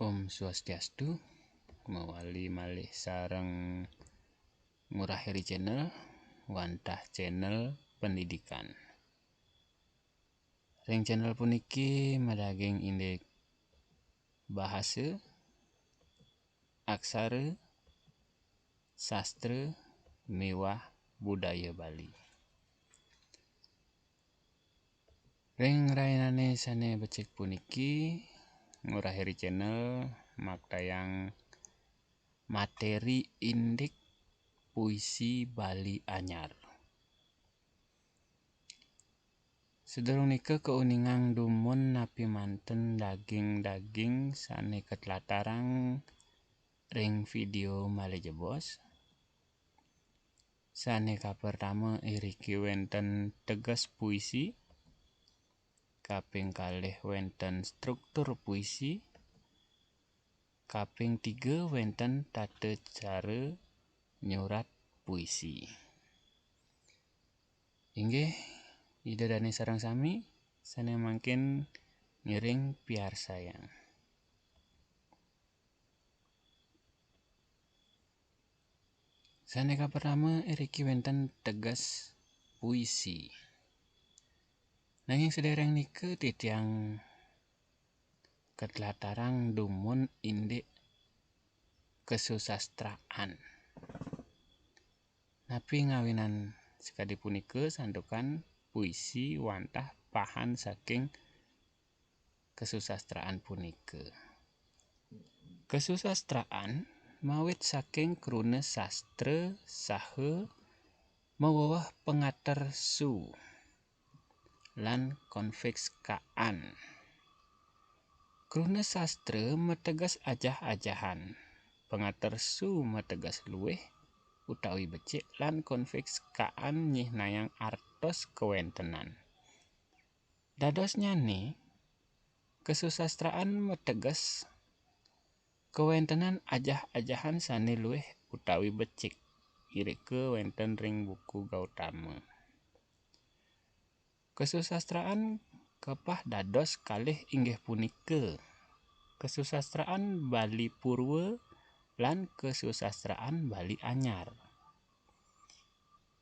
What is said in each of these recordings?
Om Swastiastu, mawali malih sareng Ngurahiri channel, wantah channel pendidikan. Ring channel puniki madaging indek bahasa, aksara, sastra, miwah budaya Bali. Ring rainane sane becik puniki Ngurahiri channel maktayang materi indek puisi Bali anyar. Sedurung nika keuningang dumun napi manten daging-daging sane ketlatarang ring video malih jebos. Sane kapertama iriki wenten teges puisi, kaping kalih wenten struktur puisi, kaping 3 wenten tata cara nyurat puisi. Inggih idadane sareng sami sane mangkin ngiring piarsayang. Sane pertama iriki wenten teges puisi. Nanging sedereng nika titiang ketlatarang dumun indek kesusastraan. Napi ngawinan sekadi punika santukan puisi wantah pahan saking kesusastraan punika. Kesusastraan mawit saking kruna sastra saha meweweh pengater su lan konfikskaan. Kruna sastra meteges ajah-ajahan, pengater su meteges luwih utawi becik lan konfikskaan nyihnayang artos kewentenan. Dados nyane kesusastraan meteges kewentenan ajah-ajahan sane luwih utawi becik. Irike wenten ring buku Gautama. Kesusastraan kepah dados kalih inggih punika kesusastraan Bali Purwa lan kesusastraan Bali Anyar.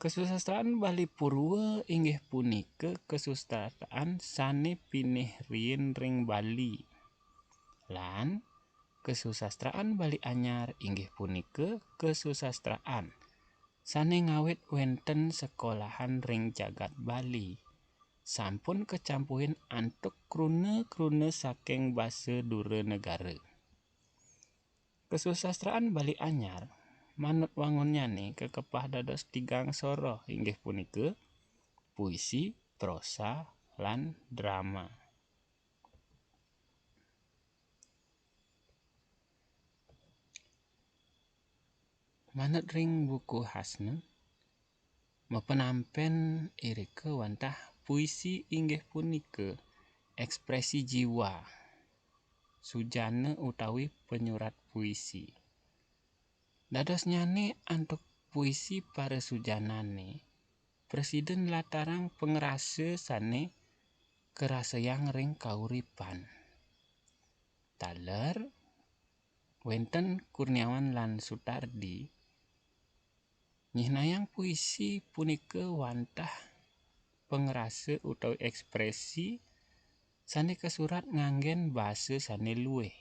Kesusastraan Bali Purwa inggih punika kesusastraan sane pinih riyin ring Bali. Lan kesusastraan Bali Anyar inggih punika kesusastraan sane ngawit wenten sekolahan ring jagat Bali. Sampun kecampuhin antuk kruna-kruna saking basa dura negara. Kesusastraan Bali Anyar manut wangunnyane kekepah dados tigang sora inggih punika puisi, prosa, lan drama. Manut ring buku Hasne, mepenampen irike wantah puisi inggih punika ekspresi jiwa, sujana utawi penyurat puisi. Dados nyane antuk puisi parasujanane, presiden latarang pengrasa sane kerasayang ring kauripan. Taler wenten Kurniawan lan Sutardi nyihnayang puisi punika wantah pengrasa utawi ekspresi sane kesurat nganggen basa sane luwih.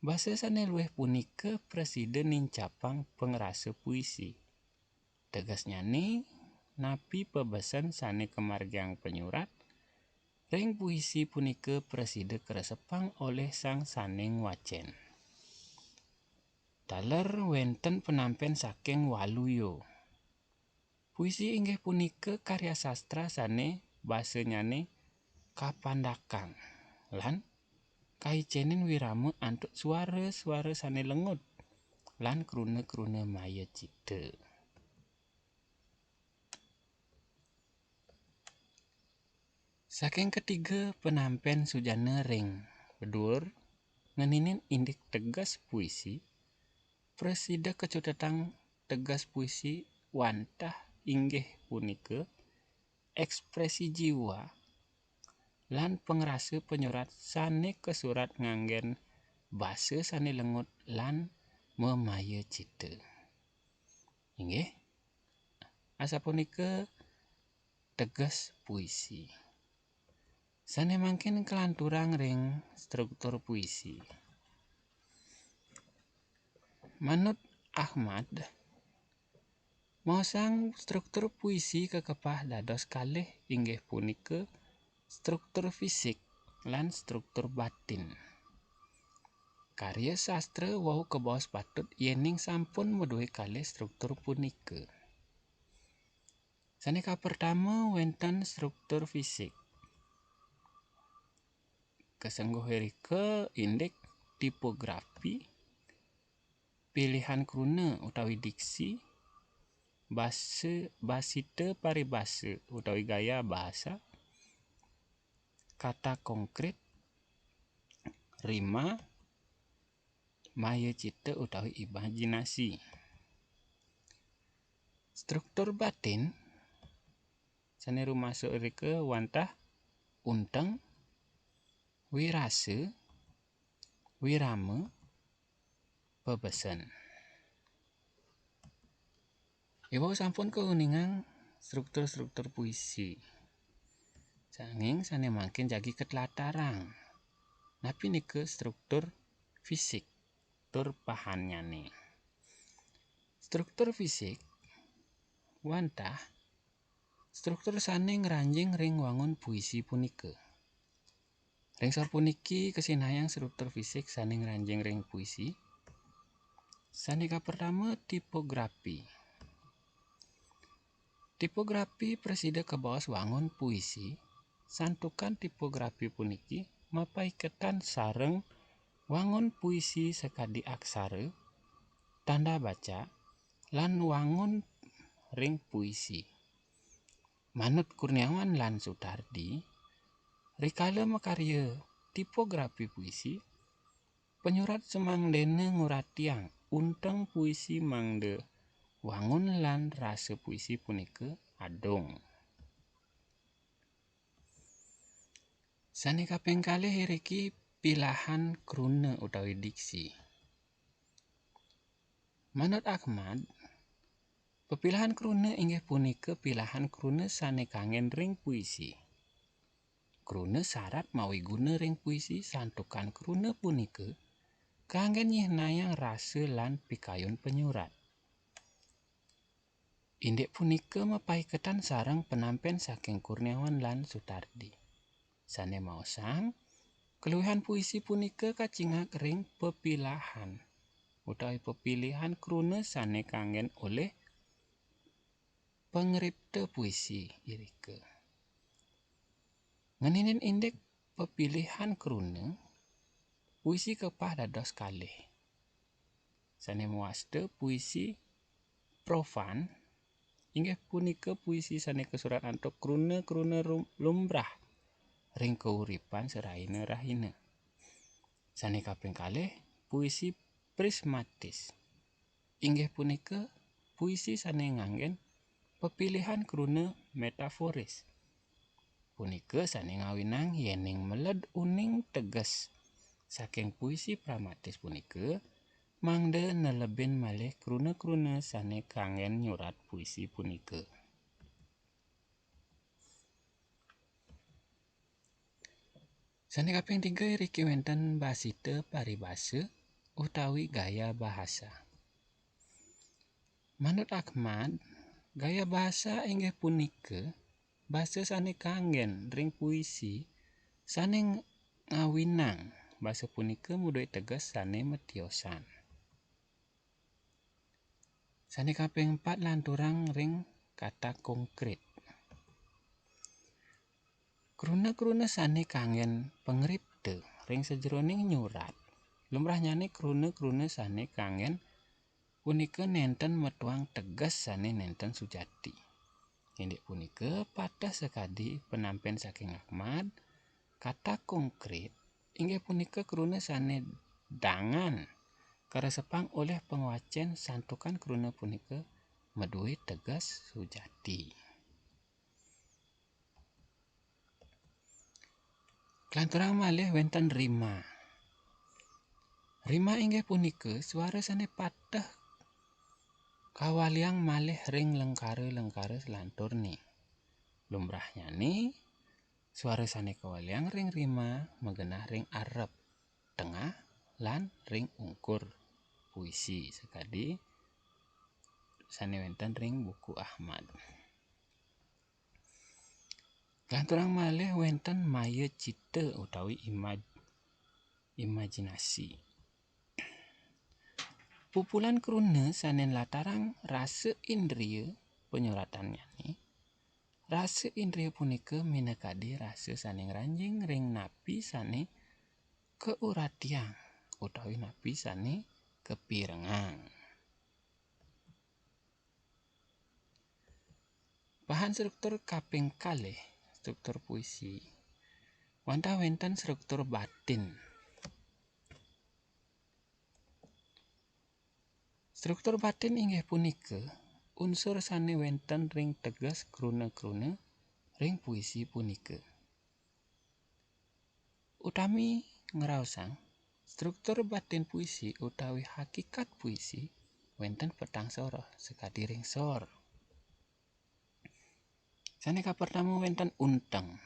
Basa sane luwih punika presiden nincapang pengrasa puisi. Tegesnyane napi pebesen sane kemargiang penyurat ring puisi punika presiden keresepang oleh sang saning wacen. Taler wenten penampen saking Waluyo. Puisi inggih punika karya sastra sane basanyane kapandakang lan kahicenin wirama antuk suara-suara sane lengut lan kruna-kruna maya cita. Saking ketiga penampen sujana ring bedur ngeninin indek tegas puisi, presida kecutetang tegas puisi wantah inggih punika ekspresi jiwa lan pengrasa penyurat sane kesurat nganggen basa sane lengut lan memaya cita. Inggih, asapunika teges puisi. Sane mangkin kelanturang ring struktur puisi. Manut Ahmad, maosang struktur puisi kekepah dados kalih inggih punika struktur fisik lan struktur batin. Karya sastra wau kebaos patut yening sampun meduhi kalih struktur punika. Sanika pertama wonten struktur fisik. Kesengguh rika indek tipografi, pilihan kruna utawi diksi, basita paribasa utawi gaya bahasa, kata konkret, rima, maya cita utawi imajinasi. Struktur batin sane rumasuk rika wantah unteng, wirasa, wirama, pebesen. Iwau sampun keuningang struktur-struktur puisi. Sanging sane mangkin jagi ketlatarang. Napi nika struktur fisik, struktur pahanyane. Struktur fisik wantah struktur sane ngranjing ring wangun puisi punika. Ring sapuniki kesinayang struktur fisik sane ngranjing ring puisi. Sanika pertama tipografi. Tipografi presida kebaos wangun puisi. Santukan tipografi puniki mapaiketan sareng wangun puisi sekadi aksara, tanda baca, lan wangun ring puisi. Manut Kurniawan lan Sutardi, rikala makarya tipografi puisi, penyurat semangdene nguratiang unteng puisi mangda wangun lan rasa puisi punika adong. Sane kaping kalih iriki pilahan kruna utawi diksi. Manut Ahmad, pepilahan kruna inggih punika pilahan kruna sane kangen ring puisi. Kruna syarat mawi guna ring puisi santukan kruna punika kanggen nyehnayang rasa lan pikayun penyurat. Indek punika mapaiketan sareng penampen saking Kurniawan lan Sutardi. Sane maosang keluwihan puisi punika kacingak ring pepilahan utawi pepilihan kruna sane kangen oleh pengripta puisi irika. Ngeninin indek pepilihan kruna, puisi kepah dados kalih. Sane muasta puisi profan inggih punika puisi sane kesurat antuk kruna-kruna lumrah ring kauripan seraina-raina. Sane kaping kalih puisi prismatis. Inggih punika puisi sane nganggen pepilihan kruna metaforis. Punika sane ngawinang yening meled uning teges saking puisi pragmatis punika mangda nelebin malih kruna-kruna sane kangen nyurat puisi punika. Sane kaping 3 iriki wonten basita paribasa utawi gaya bahasa. Manut Ahmad, gaya bahasa inggih punika basa sane kangen ring puisi sane ngawinang basa punika mudahi teges sane metiosan. Sane kaping 4 lanturang ring kata konkret. Kruna-kruna sane kangen pengripta ring sajroning nyurat. Lumrahnyane kruna-kruna sane kangen punika nenten metuang teges sane nenten sujati. Indek punika patah sekadi penampen saking Ahmad, kata konkret inggih punika kruna sane dangan karesepang oleh pengwacen santukan kruna punika meduhi teges sujati. Kelanturang malih wonten rima. Rima inggih punika swara sane pateh kawaliang malih ring lengkare-lengkare selanturne. Lumrahnyane swara sane kawaliang ring rima megenah ring arep, tengah lan ring ungkur puisi sekadi sane wenten ring buku Ahmad. Lanturang malih wenten maya cita utawi imajinasi. Pupulan kruna sane latarang rasa indriya penyuratannya. Rasa indriya punika minangkadi rasa sane ngranjing ring napi sane keuratiang utawi napi sane kepirengang. Bahan struktur kaping kalih struktur puisi. Wantah wenten struktur batin. Struktur batin inggih punika unsur sane wenten ring teges kruna-kruna ring puisi punika. Utami ngraosang struktur batin puisi utawi hakikat puisi wenten petang sora sekadi ring sor. Sane kapertama wenten unteng.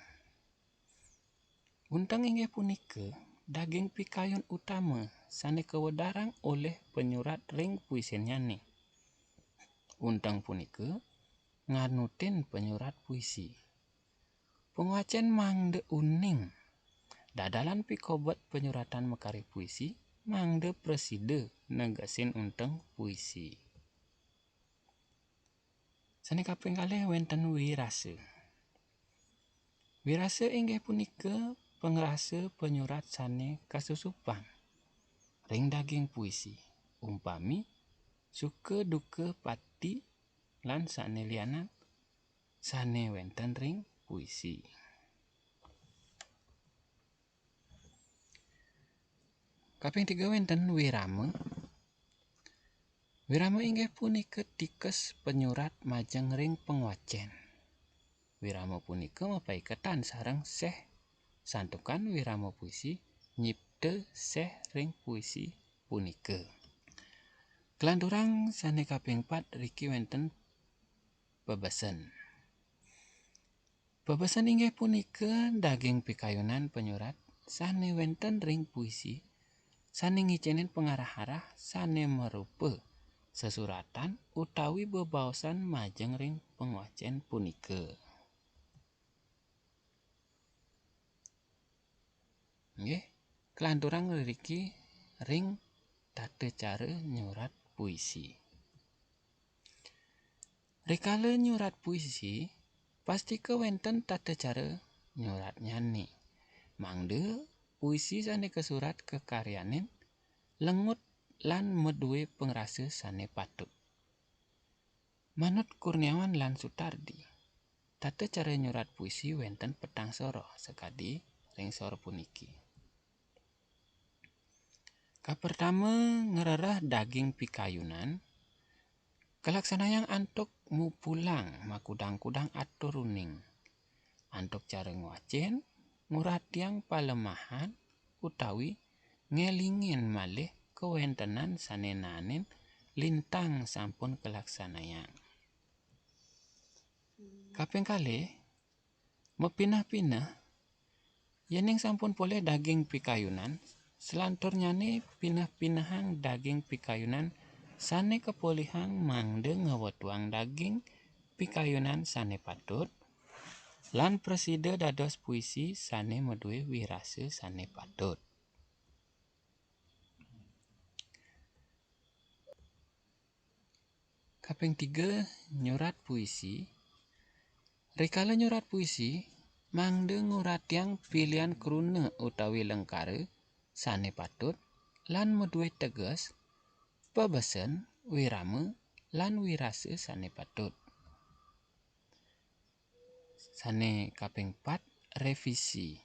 Unteng inggih punika daging pikayun utama sane kewedarang oleh penyurat ring puisinyane. Unteng punika nganutin penyurat puisi. Pengwacen mangde uning. Dadalan pikobot penyuratan mekari puisi mangde presida negesin unteng puisi. Sane kaping kalih wenten wirasa. Wirasa inggih punika pengrasa penyurat sane kasusupan ring daging puisi. Umpami suka duka pati lan sane lianan sane wenten ring puisi. Kaping 3 wenten wirama. Wirama inggih punika tikes penyurat majeng ring pengwacen. Wirama punika mapaiketan sareng seh santukan wirama puisi nyipta seh ring puisi punika. Kelanturang sane kaping 4 riki wenten pebesen. Pebesen inggih punika daging pikayunan penyurat sane wenten ring puisi sane ngicenin pengarah-arah sane merupa sesuratan utawi bebaosan majeng ring pengwacen punika. Nggih, kelanturang riki ring tata cara nyurat puisi. Rikala nyurat puisi, pasti kewenten tata cara nyurat nyane. Mangda puisi sane kesurat kekaryanen lengut lan meduwe pengrasa sane patut. Manut Kurniawan lan Sutardi, tata cara nyurat puisi wenten petang sora sekadi ring sor puniki. Kapertama ngererah daging pikayunan, kelaksanayang antuk mupulang makudang-kudang atur runing. Antuk cara ngwacen, nguratiang palemahan utawi ngelingin malih kewentenan sane nanen lintang sampun kelaksanayang. Kaping kalih mepinah-pinah yening sampun poleh daging pikayunan selanturnyane pinah-pinahang daging pikayunan sane kepolihang mangde ngewetuang daging pikayunan sane patut lan presida dados puisi sane meduwe wirasa sane patut. Kaping 3 nyurat puisi. Rikala nyurat puisi mangde nguratiang pilihan kruna utawi lengkare sane patut lan meduwe teges, pebesen, wirama lan wirasa sane patut. Sane kaping 4 revisi.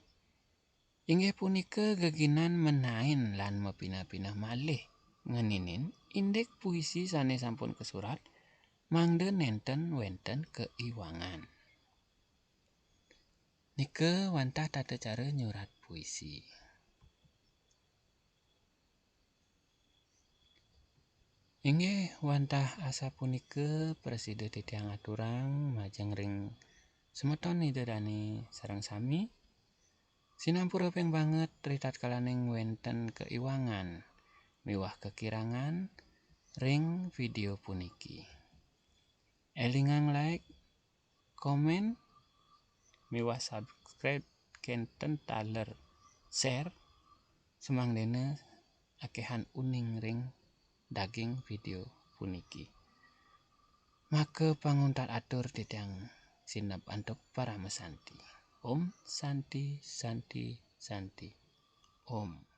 Inggih punika geginan menain lan mepinah-pinah malih ngeninin indek puisi sane sampun kesurat mangde nenten wenten keiwangan. Nika wantah tata cara nyurat puisi. Inggih wantah asa punika Presiden titiang aturang majeng ring semeton nidedani sareng sami sinampura ping banget ritat kalaning wenten keiwangan miwah kekirangan ring video puniki. Elingang like, komen, miwah subscribe kenten taler share semangdene akehan uning ring daging video puniki. Maka panguntat atur titiang sinep antuk para mesanti. Om Santi Santi Santi Om.